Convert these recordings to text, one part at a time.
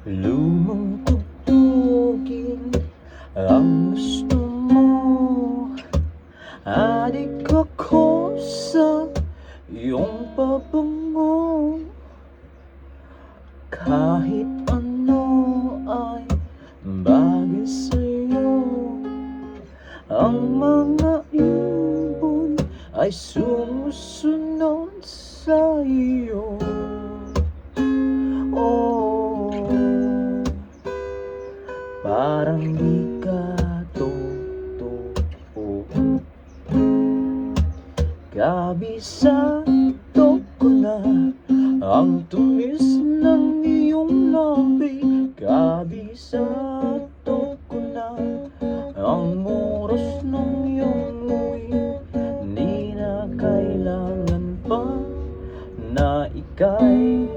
Lumang tugtugin ang gusto mo. Adik ako sa iyong pabango. Kahit ano ay bagay sa'yo. Ang mga ibon ay sumusunod sa iyo. Oh, parang di ka totoo. Kabisado ko na ang tumis ng iyong labi. Kabisado ko na ang oras ng iyong uwi. Di na kailangan pa na ika'y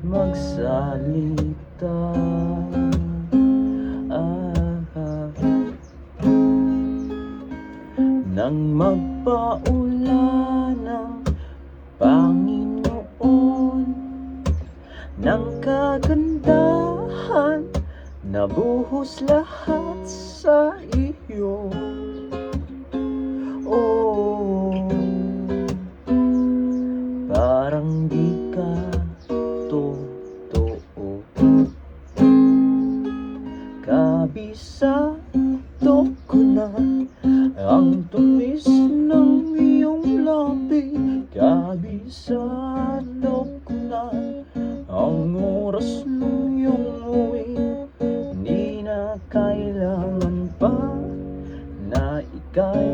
magsalita. Nang magpaulan ng Panginoon ng kagandahan, nabuhos lahat sa iyo. Oh, parang di ka totoo. Kabisado ko na ang tumis ng iyong labi. Kabisado ko na ang oras ng iyong uwi. Di na kailangan pa na ika'y